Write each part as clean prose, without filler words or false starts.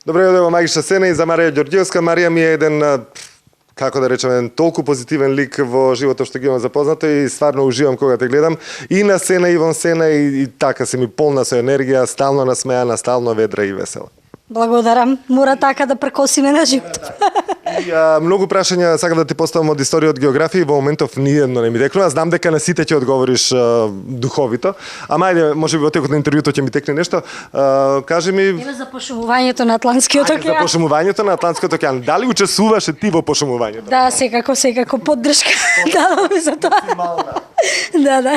Добре, во Магична сцена и за Марија Ѓорѓиевска. Марија ми е еден, како да речеме, толку позитивен лик во животот што ги имам запознато и стварно уживам кога те гледам и на сцена и вон сцена и така се ми полна со енергија, стално насмеана, стално ведра и весела. Благодарам. Мора така да прекосиме на животот. И многу прашања сакам да ти поставам од историја од географија и во моментов ниедно не ми текнува. Знам дека на сите ќе одговориш духовито. Ама ајде, можеби во текот на интервјуто ќе ми текне нешто. Кажи ми Еве за пошумувањето на Атлантскиот океан. За пошумувањето на Атлантскиот океан. Дали учествуваше ти во пошумувањето? Да, секако поддршка даваме за тоа. Да.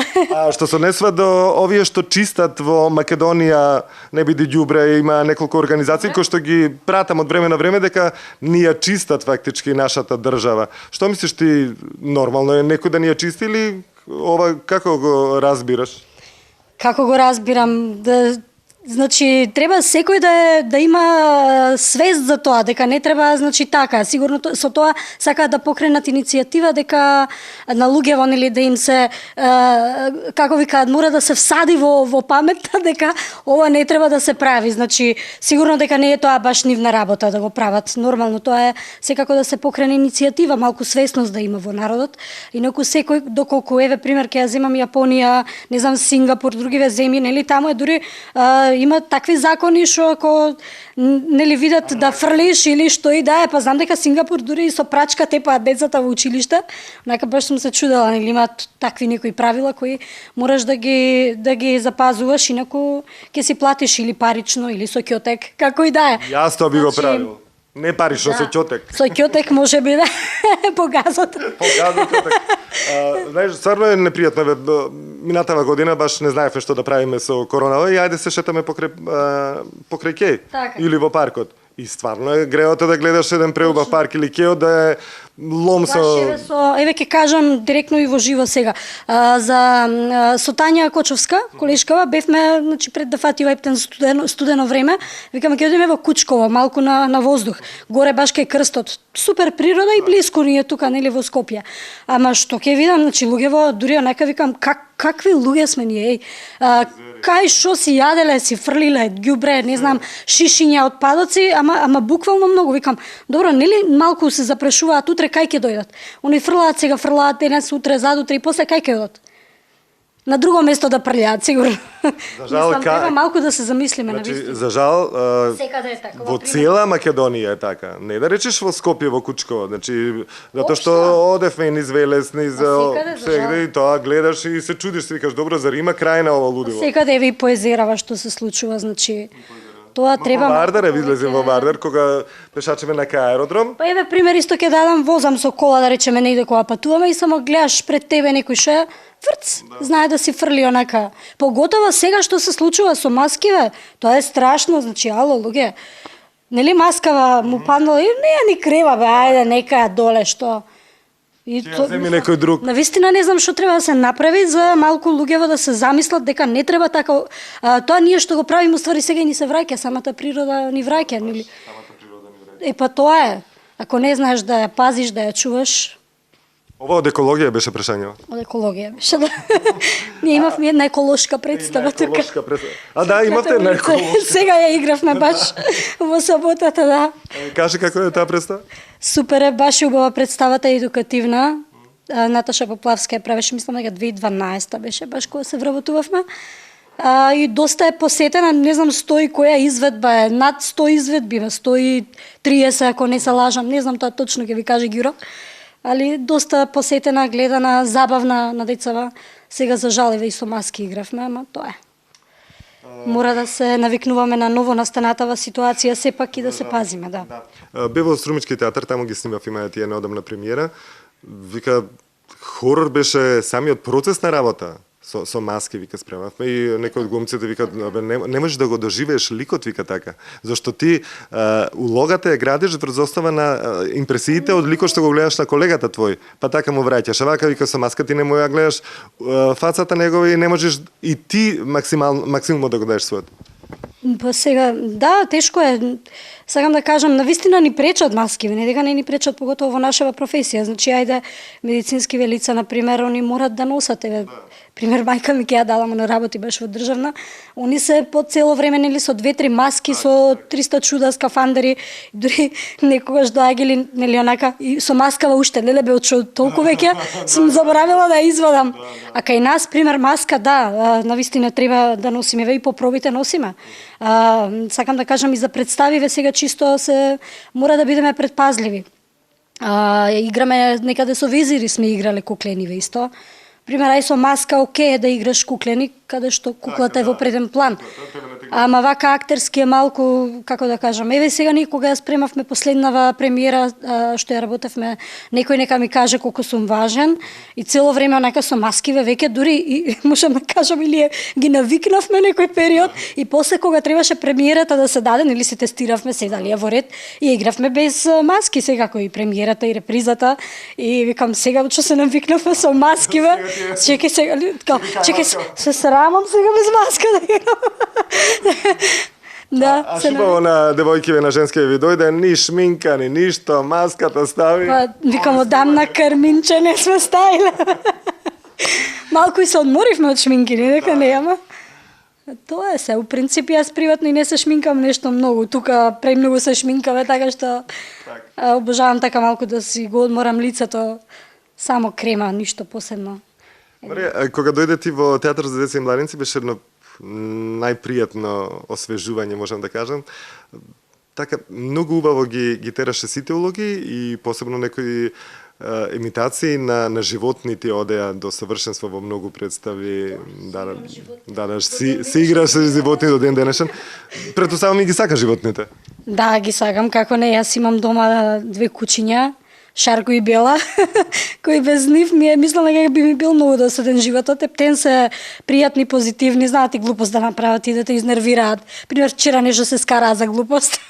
Што се однесува до овие што чистат во Македонија, не биде ѓубре, има неколку организации кои што ги пратам од време на време дека ни ја чистат фактички нашата држава. Што мислиш ти, нормално е некој да ни ја чисти или ова како го разбираш? Како го разбирам, значи треба секој да има свест за тоа, дека не треба, значи така, сигурно со тоа сакаат да покренат иницијатива дека на луѓето нели да им се како викаат мора да се всади во паметта дека ова не треба да се прави. Значи сигурно дека не е тоа баш нивна работа да го прават. Нормално тоа е секако да се покрене иницијатива, малку свесност да има во народот. Инаку секој доколку еве пример ќе ја земам Јапонија, не знам Сингапур, другиве земји, нели таму е дури има такви закони што ако нели видат да фрлиш или што и да е, па знам дека Сингапур дури и со прачка тепаат децата во училиште. Онака баш сум се чудела, нели имаат такви некои правила кои мораш да ги запазуваш, инаку ќе си платиш или парично или со ќотек, како и да е. Јас тоа би го правил. Не парично, со ќотек. Со ќотек може би да погазот. Знаеш, стварно е непријатно. Минатава година баш не знаевме што да правиме со коронава и ајде се шетаме покрај кеј или во паркот. И стварно е греото да гледаш еден преубав парк или кео да е лом со... Еве ќе кажам директно и во живо сега. Со Тања Кочовска, колешкава, бевме значи пред да фати Ептен студено време. Викаме ќе одиме во Кучково, малку на воздух. Горе баш кај крстот. Супер природа и блиску ни е тука нели во Скопје. Ама што ќе видам, значи луѓево дури онака викам какви луѓе сме ние, кај што си јаделе, си фрлиле ѓубре, не знам, шишиња, отпадоци, ама буквално многу викам. Добро, нели малку се запрашуваат утре кај ќе дојдат? Они фрлаат сега, фрлаат денес, утре, задутре и после кај ќе одат? На друго место да прљаат, сигурно. За жал, треба малку да се замислиме на вистина. За жал, секаде е така. Во цела Македонија е така. Не да речеш во Скопје, во Кучково, значи затоа што одевме низ Велес, низ сегде и тоа гледаш и се чудиш, си викаш добро, зар има крај на ова лудило? Секаде ви поезерава што се случува, значи тоа треба. Во Вардар излезем во Вардар кога пешачеме на кај аеродром. Па еве пример исто ќе дадам, возам со кола да речеме негде кога патуваме и само гледаш пред тебе некој ше врц, знае да си фрли онака. Поготово сега што се случува со маскиве, тоа е страшно, значи ало луѓе. Нели маскава му паднала и не ни крева бе, ајде нека доле што. И земи некој друг. Навистина не знам што треба да се направи за малку луѓево да се замислат дека не треба така. Тоа ние што го правиме уствари сега ни се враќа, самата природа ни враќа, нели? Па тоа е. Ако не знаеш да ја пазиш, да ја чуваш. Ова од екологија беше прашање. Од екологија беше, да. Ние имавме една еколошка представа тука. Да, имавте една еколошка. Сега ја игравме баш во саботата, да. Кажи како е таа представа? Супер е, баш убава представата, едукативна. Наташа Поплавска ја правеше, мислам дека 2012 беше баш кога се вработувавме. И доста е посетена, не знам 100 и која изведба е, над 100 изведби, 130 ако не се лажам, не знам тоа точно ќе ви каже Гиро. Али доста посетена, гледана, забавна на децава. Сега за жал и со маски игравме, ама тоа е. Мора да се навикнуваме на ново настанатава ситуација, сепак и да се пазиме, да. Бе во Струмички театар, таму ги снимав, има тие неодамна премиера. Вика, хорор беше самиот процес на работа. Со маски, вика, спремавме и некои од глумците викат, не можеш да го доживееш ликот, вика така. Зашто ти улогата ја градиш врз основа на импресиите од ликот што го гледаш на колегата твој, па така му враќаш. А вака, вика, со маска ти не му ја гледаш фацата негова и не можеш и ти максимум да го дадеш својот. Па сега, да, тешко е. сакам да кажам, навистина ни пречат маскиве, не дека не ни пречат, поготово во нашава професија. Значи, ајде, медицинскиве лица, например, они морат да носат, еве, пример, мајка ми ќе ја дала, на работи беше во државна, они се по цело време, нели, со 2-3 маски, со 300 чуда, скафандери, дури некогаш доаѓали, нели, онака, и со маскава уште, леле бе, од толку веќе сум заборавила да ја извадам. А кај нас, пример, маска, да, навистина треба да носиме, еве и по пробите носиме. Сакам да кажам и за представиве, сега чисто се мора да бидеме предпазливи. Играме некаде со везири сме играле куклениве исто. Пример, ај со маска окей да играш куклени, каде што куклата е во преден план. Ама вака актерски е малку, како да кажам, еве сега ние кога ја спремавме последнава премиера, што ја работевме, некој нека ми каже колку сум важен и цело време онака со маскиве веќе дури и можам да кажам или ги навикнавме некој период и после кога требаше премиерата да се даде, или се тестиравме, седали ја во ред и игравме без маски, секако и премиерата и репризата и викам сега што се навикнавме со маскиве, чекај сега, чекај се срамам сега без маска да играм. Да, А шубаво на девојкиве, на женскиве ви дојде, ни шминка, ни ништо, маската стави. Па, викам, одамна карминче не сме ставиле. Малку и се одморивме од шминки, не дека не, ама. Тоа е се, у принцип јас приватно и не се шминкам нешто многу, тука премногу се шминкаме, така што обожавам така малку да си го одморам лицето, само крема, ништо посебно. Марија, кога дојде ти во театар за деца и младенци, беше едно најпријатно освежување, можам да кажам. Така, многу убаво ги тераше сите улоги и посебно некои имитации на животните одеа до совршенство во многу представи. Да, се играше животни до ден денешен. Претпоставам и ги сака животните. Да, ги сакам, како не, јас имам дома 2 кучиња, Шарко и Бела, кои без нив мислам дека би ми бил многу досаден животот. Ептен се пријатни, позитивни, знаат и глупост да направат и да те изнервираат. Пример, вчера нешто се скараа за глупост.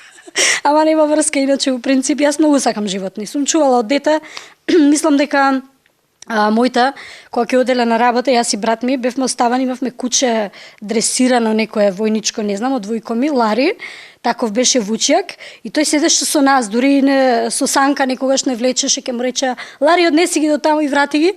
Ама нема врска, иначе у принцип јас многу сакам животни. Сум чувала од дете, мислам дека мојта, кога ќе оделе на работа, јас и брат ми, бевме оставани, имавме куче дресирано некое војничко, не знам, од војко ми, Лари, таков беше вучјак, и тој седеше со нас, дури не, со Санка некогаш не влечеше, ќе му рече, Лари, однеси ги до таму и врати ги.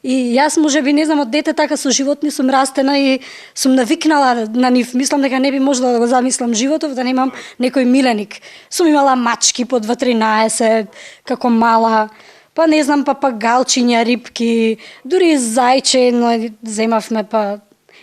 И јас можеби, не знам, од дете така со животни сум растена и сум навикнала на нив. Мислам дека не би можела да го замислам животов, да немам некој миленик. Сум имала мачки по 2-13, како мала, па не знам, папагалчиња, рибки, дури зајче едно земавме, па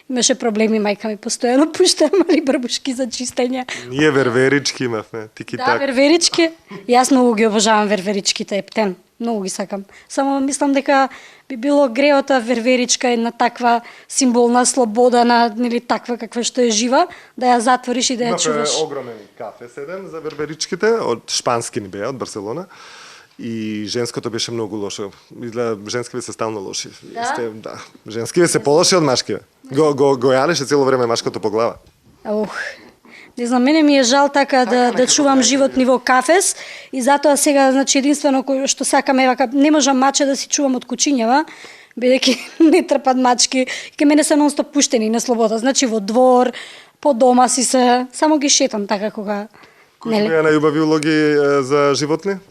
имаше проблеми, мајка ми постојано пушта мали брбушки за чистење. Ние верверички имавме, тики-так. Да, верверички. Јас многу ги обожавам верверичките, ептен. Многу ги сакам. Само мислам дека би било греота верверичка една таква символ на слобода, на нели таква каква што е жива, да ја затвориш и да ја чуваш. Имавме огромен кафе седен за верверичките, од шпански ни беа, од Барселона. И женското беше многу лошо. Изгледа, женскиве се стално лоши. Да. Женскиве се полоши од машкиве. Го јадеше цело време машкото по глава. Не знам, мене ми е жал така да чувам животни во кафес и затоа сега, значи, единствено што сакам е вака, не можам маче да си чувам од кучињава, бидејќи не трпат мачки, и ке мене се нонстоп пуштени на слобода, значи во двор, по дома си се, само ги шетам така кога... Кои беа најубави улоги за животни?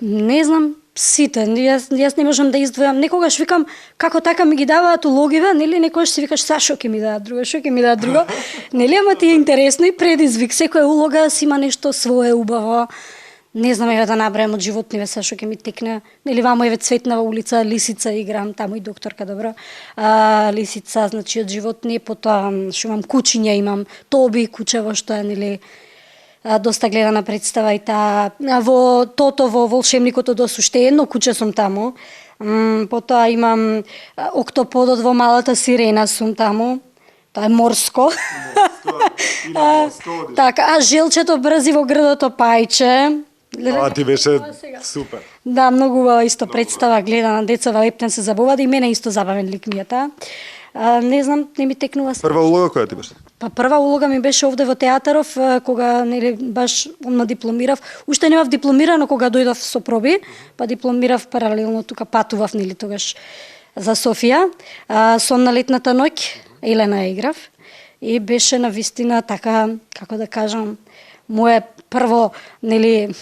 Не знам, сите. Јас не можам да издвојам. Некогаш викам како така ми ги даваат улогиве, нели, некогаш си викаш са што ќе ми дадат друго, што ќе ми дадат друго. Нели, ама ти е интересно и предизвик. Секоја улога си има нешто свое убаво. Не знам еве да набрајам од животниве са што ќе ми текне. Нели, вамо еве Цветнава улица, лисица играм, таму и докторка, добро. Лисица, значи од животни, потоа што имам кучиња, имам Тоби, кучево што е, нели, доста гледана представа и таа во Тото во Волшебникот од Ос, уште едно куче сум таму. Потоа имам Октоподот во Малата сирена сум таму. Тоа е морско. Така, Желчето брзи во Грдото пајче. Ти беше супер. Да, многу убава исто представа, гледана, деца во Ептен се забават и мене исто забавен лик ми е таа. Не знам, не ми текнува се. Прва улога која ти беше? Па прва улога ми беше овде во театаров, кога нели баш одма дипломирав. Уште немав дипломирано кога дојдов со проби, па дипломирав паралелно тука патував нели тогаш за Софија. Сон на летната ноќ, Елена играв и беше навистина така, како да кажам, мое прво, нели,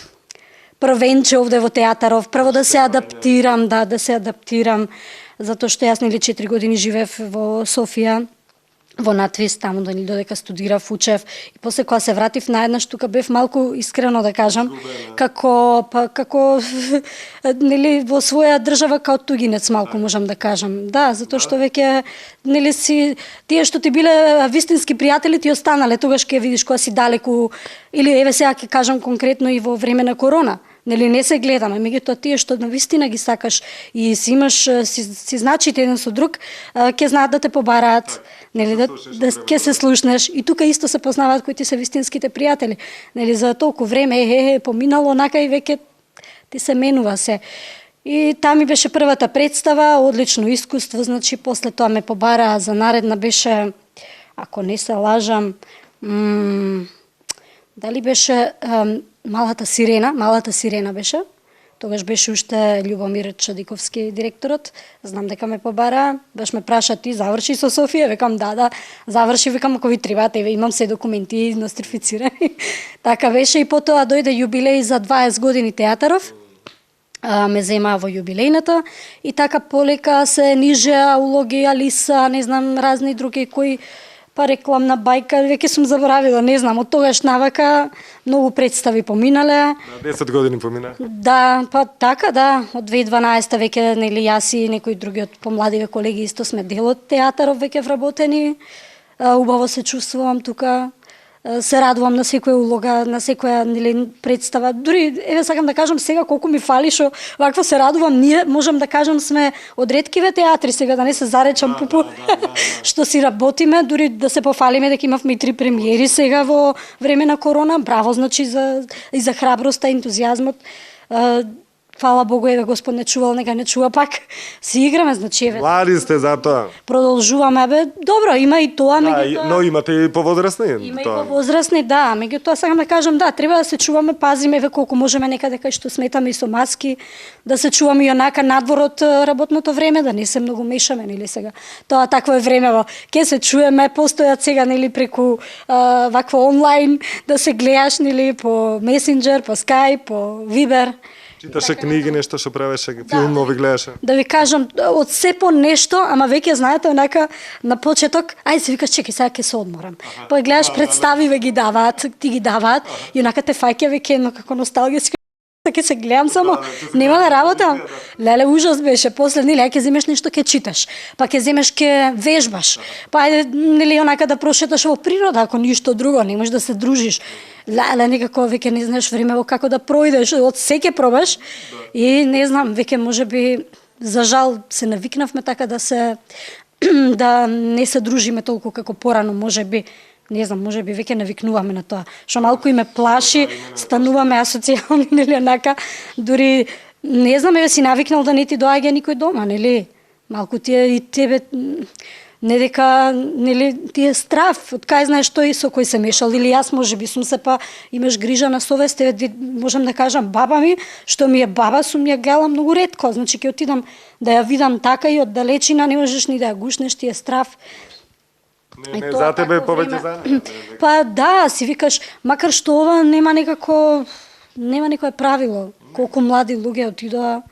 првенче овде во театаров, прво да се адаптирам, да се адаптирам, затоа што јас нели 4 години живеев во Софија, во Натвис, таму додека студирав, учев, и после кога се вратив наеднаш тука бев малку искрено да кажам, како нели во своја држава као тугинец малку можам да кажам. Да, затоа што веќе нели си тие што ти биле вистински пријатели ти останале тогаш ќе видиш кога си далеку, или еве сега ќе кажам конкретно и во време на корона. Нели не се гледаме, меѓутоа тие што навистина ги сакаш и си имаш си значите еден со друг, ќе знаат да те побараат, нели да ќе се слушнеш, и тука исто се познаваат кои ти се вистинските пријатели. Нели за толку време поминало онака и веќе ти се менува се. И таа ми беше првата представа, одлично искуство, значи после тоа ме побараа за наредна беше, ако не се лажам, дали беше Малата сирена беше. Тогаш беше уште Љубомир Чадиковски директорот. Знам дека ме побара, баш ме праша ти заврши со Софија, векам да, заврши, векам ако ви требаат, еве имам се документи нострифицирани. Така беше и потоа дојде јубилеј за 20 години театаров. Ме земаа во јубилејната и така полека се нижеа улоги, Алиса, не знам, разни други кои рекламна бајка, веќе сум заборавила, не знам, од тогаш навака многу представи поминале. 10 години помина. Да, така да, од 2012 веќе нели јас и некои други од помладиве колеги исто сме дел од театаров веќе вработени. Убаво се чувствувам тука. Се радувам на секоја улога, на секоја нели представа. Дури еве сакам да кажам сега колку ми фали што вакво се радувам. Ние можам да кажам сме од реткиве театри сега, да не се заречам што си работиме, дури да се пофалиме дека имавме и 3 премиери сега во време на корона. Браво, значи за храброста и ентузијазмот. Фала Богу, еве Господ не чувал, нека не чува пак. Си играме, значи еве. Млади сте затоа. Продолжуваме, бе. Добро, има и тоа, меѓутоа. Но имате и повозрастни. Има и повозрастни, да. Меѓутоа сакам да кажам, да, треба да се чуваме, пазиме еве колку можеме некаде кај што сметаме и со маски, да се чуваме и онака надвор од работното време, да не се многу мешаме, нели сега. Тоа такво е времево. Ке се чуеме, постојат сега нели преку вакво онлайн да се гледаш нели по Месенџер, по Skype, по Viber. Читаше книги, нешто што правеше, филмови гледаше. Да ви кажам, од се по нешто, ама веќе знаете, онака на почеток, ајде се викаш, чекај, сега ќе се одморам. Па гледаш представи, ве ги даваат, ти ги даваат, и онака те фаќа веќе едно како носталгиски, ќе се гледам само, нема да работам. Леле, ужас беше. После, нели, ќе земеш нешто, ќе читаш, па ќе земеш, ќе вежбаш, па ајде, нели, онака да прошеташ во природа, ако ништо друго, не можеш да се дружиш. Леле, некако веќе не знаеш времево како да пројдеш, од секе пробаш и не знам, веќе можеби за жал се навикнавме така да се да не се дружиме толку како порано, можеби не знам, можеби веќе навикнуваме на тоа. Што малку и ме плаши, стануваме асоцијални, нели, онака, дури не знам, еве си навикнал да не ти доаѓа никој дома, нели? Малку ти е и тебе не дека, нели, ти е страв, од кај знаеш тој со кој се мешал, или јас можеби сум се па имаш грижа на совест, еве можам да кажам баба ми, што ми е баба, сум ја гледала многу ретко, значи ќе отидам да ја видам така и од далечина, не можеш ни да ја гушнеш, ти е страв. Не за тебе, повеќе за неа. Па да, си викаш, макар што ова нема некое правило, колку млади луѓе отидоа,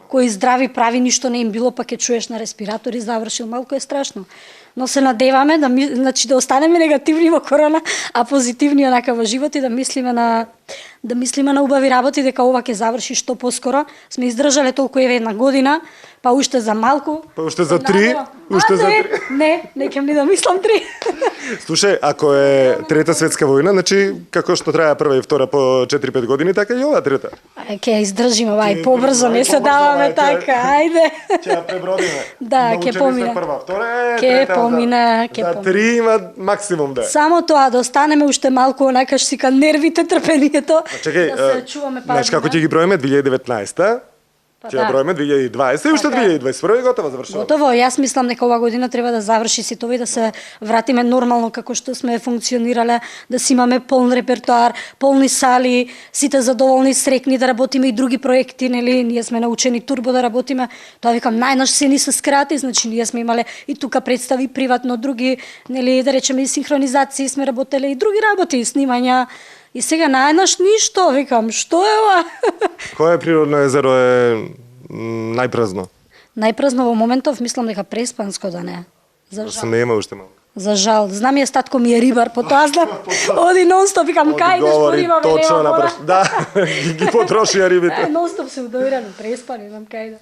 кои здрави прави, ништо не им било, па ќе чуеш на респиратори завршил, малку е страшно. Но се надеваме значи да останеме негативни во корона, а позитивни онака во живот и да мислиме на убави работи, дека ова ќе заврши што поскоро. Сме издржале толку еве една година, па уште за малку. Па уште за 3? Уште за 3? Не ќе ми да мислам 3. Слушај, ако е Трета светска војна, значи како што трае прва и втора по 4-5 години, така и ова трета. Ќе издржиме, вај, побрзо, не се даваме така, ајде. Ќе ја пребродиме. Да, ќе помине. Прва, втора, ќе помине. За 3 има максимум да. Само тоа да останеме уште малку онакаш сика нервите, трпението. Чекај, да се чуваме пазиме. Знаеш како ќе ги броиме 2019-та? Ќе ја броиме 2020 и уште 2021 готово завршува. Готово, јас мислам дека ова година треба да заврши сите и да се вратиме нормално како што сме функционирале, да си имаме полн репертоар, полни сали, сите задоволни, срекни, да работиме и други проекти, нели, ние сме научени турбо да работиме. Тоа викам најнаш се ни се скрати, значи ние сме имале и тука представи приватно, други, нели, да речеме и синхронизации, сме работеле и други работи, снимања. И сега наеднаш ништо, викам, што е ова? Кое природно езеро е најпразно? Најпразно во моментов мислам дека Преспанско да не. За Се жал. не има уште малку. За жал. Знам ја татко ми е рибар, потоа знам. Оди нон-стоп, викам, кај идеш, поримаме, точно нема на пора. Да, ги потрошија рибите. Нон-стоп се удовиран, преспан, знам кај да.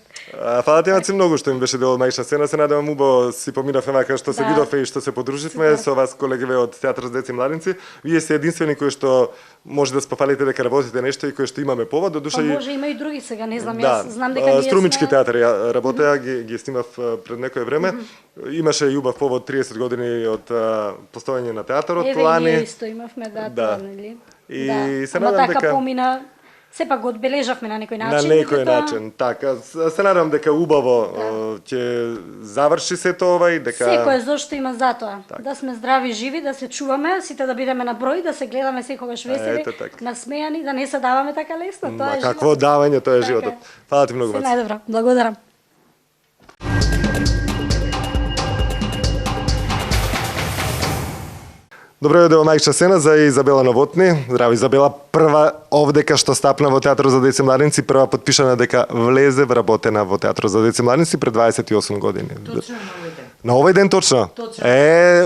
Фала ти Маци многу што им беше дел од мајша сцена, се надевам убаво си поминавме вака што се Да. видовме и што се подруживме со вас колегиве од Театар за деца и младинци. Вие сте единствени кои што може да спофалите дека работите нешто и кои што имаме повод, до душа Па и може има и други сега, не знам, да, јас знам дека ние Струмички сме... театар ја работеа, ги снимав пред некое време. Имаше и убав повод 30 години од постојање на театарот Еве и лани. ние исто имавме, да, Да. тоа, нели? И да. се Ама надам така дека- помина, сепак го одбележавме на некој На начин. некој дека- начин, така. Се надам дека убаво ќе заврши сето ова и дека Секој зошто има затоа. Да сме здрави, живи, да се чуваме, сите да бидеме на број, да се гледаме секогаш весели, Ето така. насмејани, да не се даваме така лесно. Тоа Ма е какво живот. давање, тоа е Така животот. е. Фала ти многу, Се Маци. најдобро. Благодарам. Добро дојде во мајчна сцена за Изабела Новотни. Здраво, Изабела, прва овдека што стапна во Театар за деца и младинци, прва подпишана дека влезе вработена во Театар за деца и младинци пред 28 години. Точно на овој ден. На овој ден точно? Точно.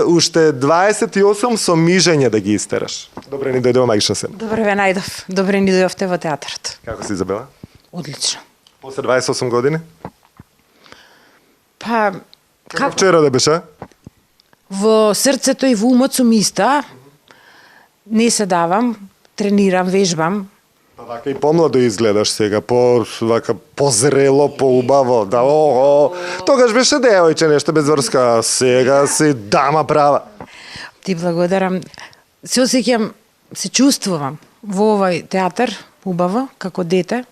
Уште 28 со мижење да ги истераш. Добре ни дојде во мајчна сцена. Добре ве најдов. Добре ни дојдовте во театарот. Како си, Изабела? Одлично. После 28 години? Па, Како вчера да беше? во срцето и во умот сум иста. Не се давам, тренирам, вежбам. Па вака и помладо изгледаш сега, вака позрело, поубаво. Да, тогаш беше девојче нешто без врска, сега си дама права. Ти благодарам. Се осеќам, се чувствувам во овој театар убаво, како дете.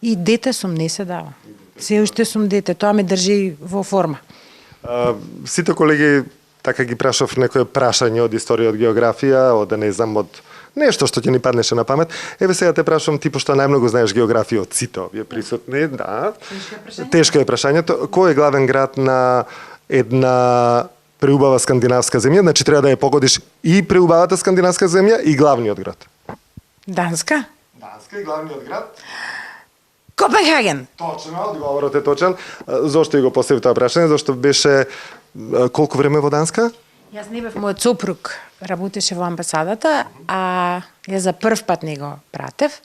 И дете сум, не се давам. Се уште сум дете, тоа ме држи во форма. Сите колеги така ги прашав некое прашање од историја, од географија, од не знам, од нешто што ќе ни паднеше на памет. Еве сега те прашувам ти пошто најмногу знаеш географија од сите овие присутни, да. Тешко е прашањето. Кој е главен град на една преубава скандинавска земја? Значи треба да ја погодиш и преубавата скандинавска земја и главниот град. Данска? Данска и главниот град? Копенхаген. Точно, одговорот е точен. Зошто и го постави тоа прашање? Зошто беше колку време во Данска? Јас не бев, мојот сопруг работеше во амбасадата, а ја за прв пат не го пратев.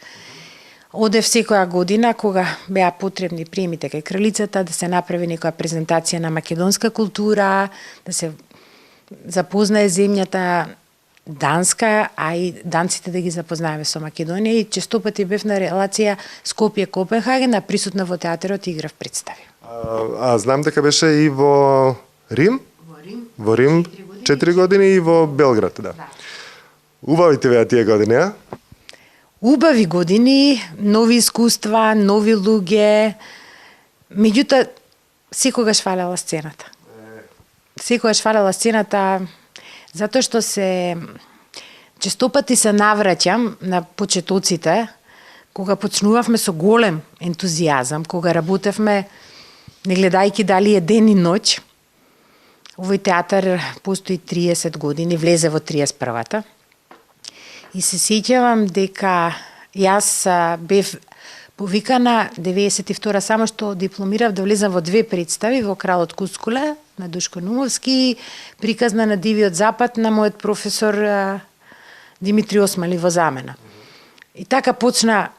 Одев секоја година кога беа потребни приемите кај кралицата, да се направи некоја презентација на македонска култура, да се запознае земјата Данска, а и данците да ги запознаеме со Македонија. И често пати бев на релација Скопје-Копенхаген, а присутна во театарот играв представи. Знам дека беше и во Рим? Во Рим. Во Рим 4 години и во Белград, да. Убави ти беа тие години, а? Убави години, нови искуства, нови луѓе. Меѓутоа, секогаш фалела сцената. Секогаш фалела сцената затоа што се често пати се навраќам на почетоците кога почнувавме со голем ентузијазам, кога работевме не гледајќи дали е ден и ноќ. Овој театар постои 30 години, влезе во 31-та. И се сеќавам дека јас бев повикана 92-та, само што дипломирав да влезам во 2 представи, во Кралот Кускуле на Душко Нумовски, приказна на Дивиот Запад на мојот професор Димитри Осмали во замена. И така почна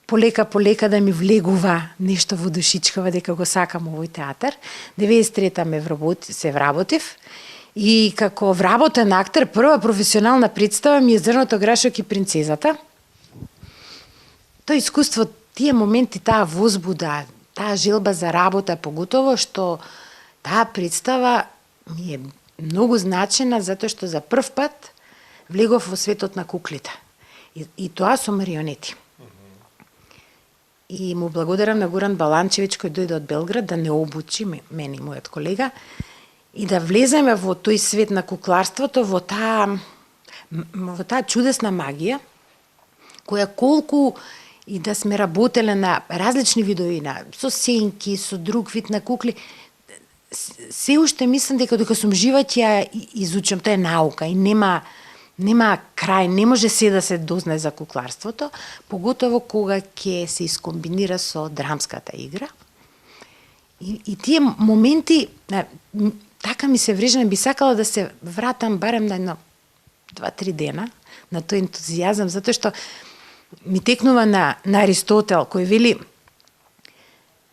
полека да ми влегува нешто во душичкава дека го сакам овој театар. 93-та се вработив и како вработен актер, прва професионална представа ми е Зрното грашок и принцезата. Тоа искуство, тие моменти, таа возбуда, таа желба за работа, поготово што таа представа ми е многу значена затоа што за прв пат влегов во светот на куклите. И тоа со марионети. И му благодарам на Горан Баланчевич кој дојде од Белград да не обучи мене и мојот колега и да влеземе во тој свет на кукларството, во таа чудесна магија која колку и да сме работеле на различни видови, со сенки, со друг вид на кукли, се уште мислам дека докато сум жива ќе ја изучам, тоа е наука и нема нема крај, не може се да се дознае за кукларството, поготово кога ќе се искомбинира со драмската игра. И тие моменти, така ми се врежа, би сакала да се вратам барем на едно 2-3 дена на тој ентузијазам, затоа што ми текнува на Аристотел, кој вели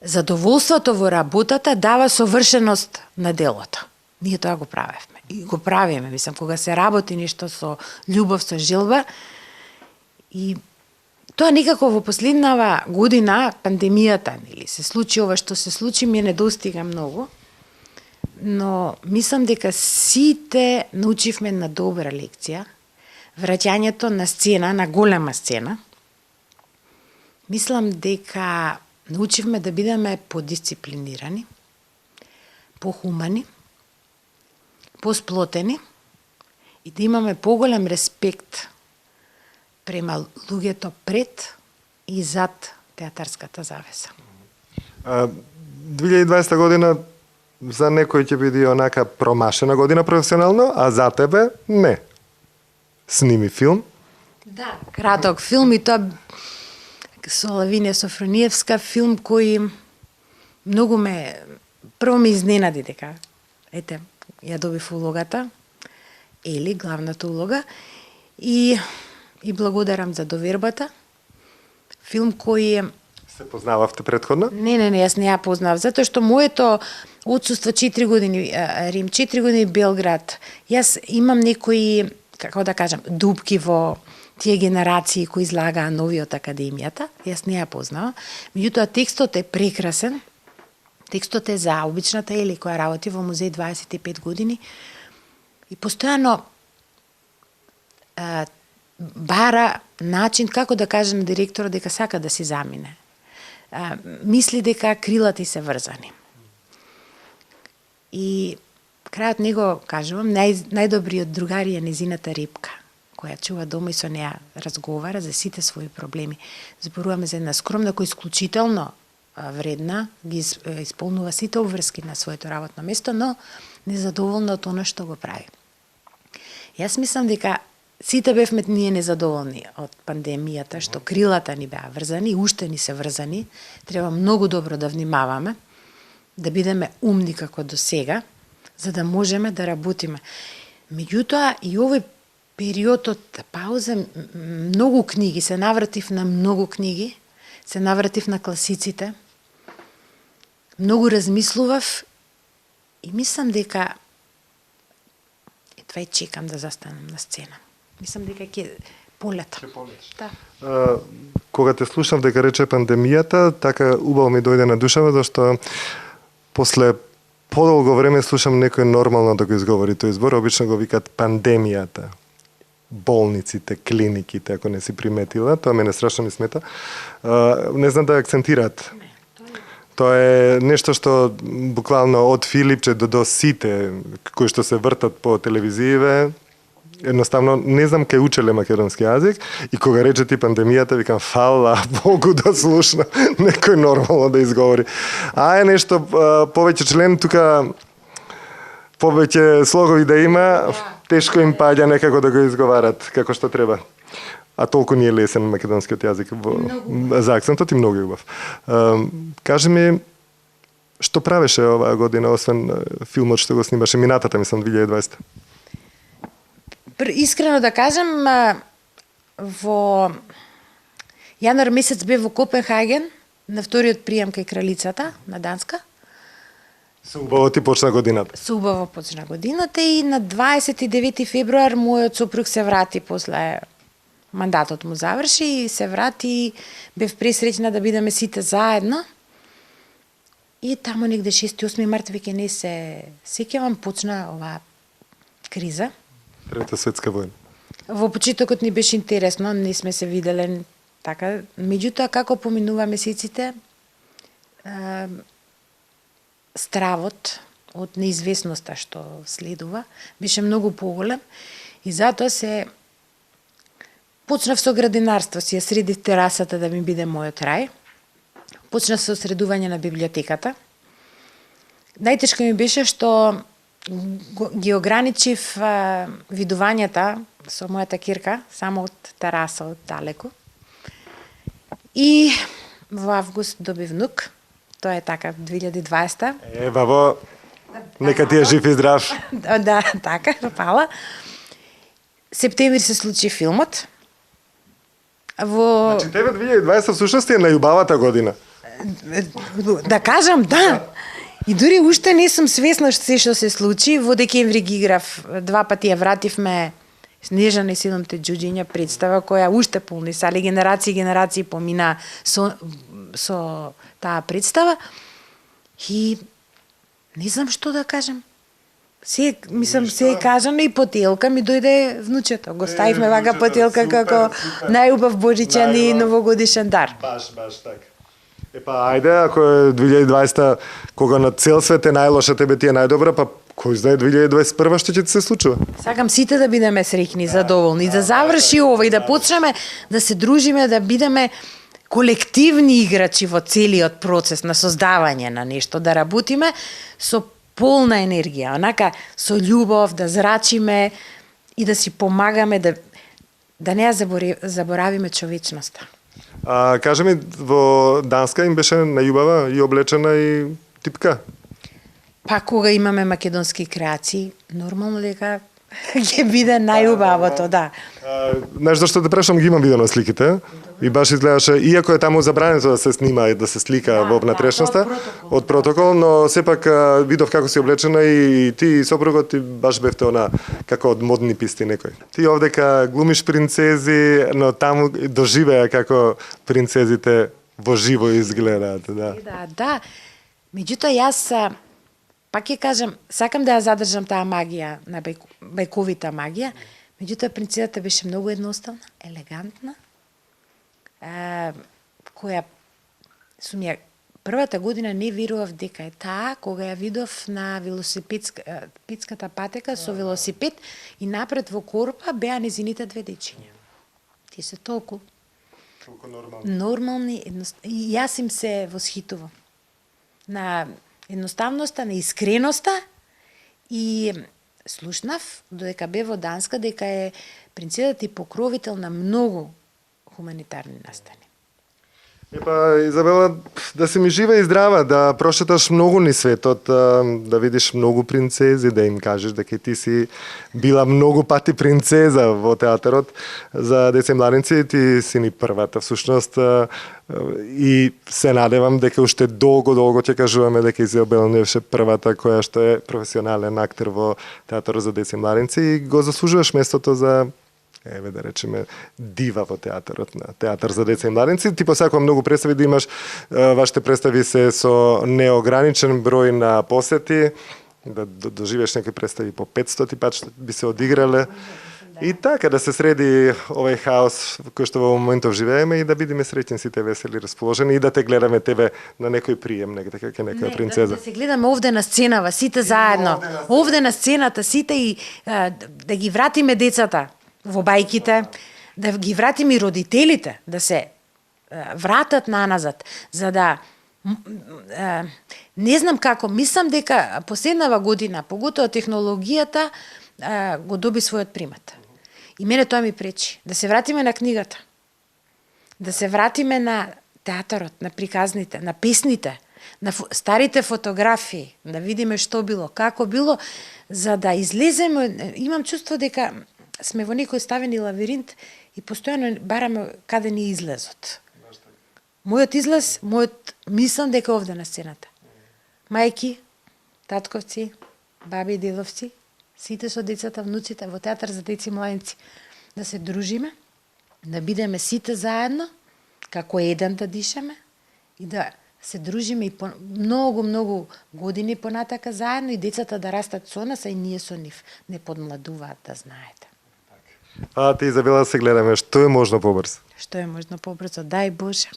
задоволството во работата дава совршеност на делото. Ние тоа го правевме. И го правиме, мислам, кога се работи нешто со љубов, со желба. И тоа некако во последнава година, пандемијата, нели, се случи ова што се случи, ми недостига многу. Но мислам дека сите научивме на добра лекција. Враќањето на сцена, на голема сцена. Мислам дека научивме да бидеме подисциплинирани, похумани, посплотени и да имаме поголем респект према луѓето пред и зад театарската завеса. 2020 година за некој ќе биде онака промашена година професионално, а за тебе не. Сними филм. Да, краток филм и тоа со Лавинија Софрониевска, филм кој многу прво ме изненади дека ете ја добив улогата, Ели, главната улога, и благодарам за довербата. Филм кој Се познававте предходно? Не, јас не ја познав, затоа што моето отсуство 4 години Рим, 4 години Белград, јас имам некои, како да кажам, дупки во тие генерации кои излагаа нови од академијата, јас не ја познавам. Меѓутоа текстот е прекрасен. Текстот е за обичната Ели која работи во музеј 25 години и постојано бара начин како да каже на директорот дека сака да си замине. Мисли дека крилата се врзани. И крајот него кажувам, најдобриот другари е незината рибка, која чува дома и со неа разговара за сите своји проблеми. Зборуваме за една скромна која исклучително вредна, ги исполнува сите обврски на своето работно место, но незадоволна од она што го прави. Јас мислам дека сите бевме ние незадоволни од пандемијата, што крилата ни беа врзани, уште ни се врзани. Треба многу добро да внимаваме, да бидеме умни како до сега, за да можеме да работиме. Меѓутоа, и овој период од пауза, многу книги, се навратив на многу книги, се навратив на класиците, многу размислував и мислам дека едва и чекам да застанам на сцена. Мислам дека ќе полета. Да. Кога те слушав дека рече пандемијата, така убаво ми дојде на душава, зашто после подолго време слушам некој нормално да го изговори тој збор, обично го викат пандемијата. Болниците, клиниките, ако не си приметила, тоа мене страшно ми смета. Не знам да акцентираат. Тоа е нешто што буквално од Филипче до сите кои што се вртат по телевизијиве, едноставно не знам кај учеле македонски јазик и кога рече ти пандемијата, викам фала Богу да слушна некој нормално да изговори. А е нешто повеќе член тука, повеќе слогови да има, тешко им паѓа некако да го изговарат како што треба. А толку не е лесен македонскиот јазик за акцентот и многу убав. Кажи ми, што правеше оваа година, освен филмот што го снимаше минатата, мислам, 2020? Искрено да кажам, во јануар месец бев во Копенхаген, на вториот прием кај кралицата на Данска. Со убаво ти почна годината. Со убаво почна годината и на 29 февруар мојот сопруг се врати после мандатот му заврши и се врати, бев пресреќна да бидеме сите заедно. И тамо негде 6-8 март веќе не се сеќавам, почна оваа криза. Трета светска војна. Во почетокот ни беше интересно, не сме се виделе така. Меѓутоа, како поминува месеците, стравот од неизвестноста што следува беше многу поголем и затоа се почнав со градинарство, си ја средив терасата да ми биде мојот рај. Почнав со средување на библиотеката. Најтешко ми беше што ги ограничив видувањата со мојата кирка, само од тераса, од далеку. И во август доби внук. Тоа е така 2020. Бабо, нека ти е жив и здрав. Да, така, фала. Септември се случи филмот. Во Значи, тебе 2020 всушност е најубавата година. да кажам, да. И дури уште не сум свесна се што се случи. Во декември ги играв, 2 пати ја вративме Снежана и 7 џуџиња представа која уште полни сали, генерации и генерации помина со таа представа. И не знам што да кажам. Мислам, се е кажано и потелка ми дојде внучето. Го ставивме вака внучето, потелка супер, како супер. најубав божичен и Најубав. новогодишен дар. Баш така. Епа, ајде, ако е 2020, кога на цел свет е најлоша, тебе ти е најдобра, па кој знае 2021 што ќе ти се случува? Сакам сите да бидеме среќни, задоволни, да заврши ова и да почнеме да се дружиме, да бидеме колективни играчи во целиот процес на создавање на нешто, да работиме со полна енергија, онака со љубов, да зрачиме и да си помагаме да не ја заборавиме човечноста. Кажи ми, во Данска им беше најубава и облечена и типка. Па кога имаме македонски креации, нормално дека ќе биде најубавото, да. Знаеш зашто те прашам, ги имам видено сликите и баш изгледаше, иако е таму забрането да се снима и да се слика во внатрешноста, од протокол, но сепак видов како си облечена и ти и сопругот ти баш бевте она како од модни писти некој. Ти овдека глумиш принцези, но таму доживеа како принцезите во живо изгледаат, да. Да. Меѓутоа јас пак ќе кажам, сакам да ја задржам таа магија на бајковита магија, меѓутоа принцезата беше многу едноставна, елегантна, која сум ја првата година не верував дека е таа, кога ја видов на велосипедската патека со велосипед и напред во корпа беа незините 2 дечиња. Тие се толку нормални, и јас им се восхитувам на едноставноста, на искреноста и слушнав додека бе во Данска дека е принцезата и покровител на многу хуманитарни настани. Епа, Изабела, да си ми жива и здрава, да прошеташ многу ни светот, да видиш многу принцези, да им кажеш дека ти си била многу пати принцеза во театарот за деца и младенци, ти си ни првата всушност и се надевам дека уште долго ќе кажуваме дека Изабела не беше првата која што е професионален актер во театарот за деца и младенци и го заслужуваш местото за да речеме, дива во театарот, на театар за деца и младенци. Ти посакувам многу представи да имаш, вашите представи се со неограничен број на посети, да доживеш некои представи по 500 пат што би се одиграле. И така, да се среди овој хаос кој што во моментов живееме и да бидеме среќни сите, весели, расположени и да те гледаме тебе на некој прием, дека ќе некоја принцеза. Да се гледаме овде на сценава, сите заедно. Овде на сцената, сите и да ги вратиме децата во бајките, да ги вратиме и родителите, да се вратат наназад, за да не знам како, мислам дека последнава година, поготоа технологијата, го доби својот примат. И мене тоа ми пречи. Да се вратиме на книгата, да се вратиме на театарот, на приказните, на песните, на старите фотографии, да видиме што било, како било, за да излеземе, имам чувство дека сме во некој ставени лавиринт и постојано бараме каде ни излезот. Мојот излез, мислам дека овде на сцената. Мајки, татковци, баби и дедовци, сите со децата, внуците во театар за деца и младенци, да се дружиме, да бидеме сите заедно, како еден да дишаме и да се дружиме и по многу години понатака заедно и децата да растат со нас, а и ние со нив. Не подмладуваат, да знаете. Ти, Изабела, се гледаме. Што е можно побрзо? Што е можно побрзо? Дај Боже.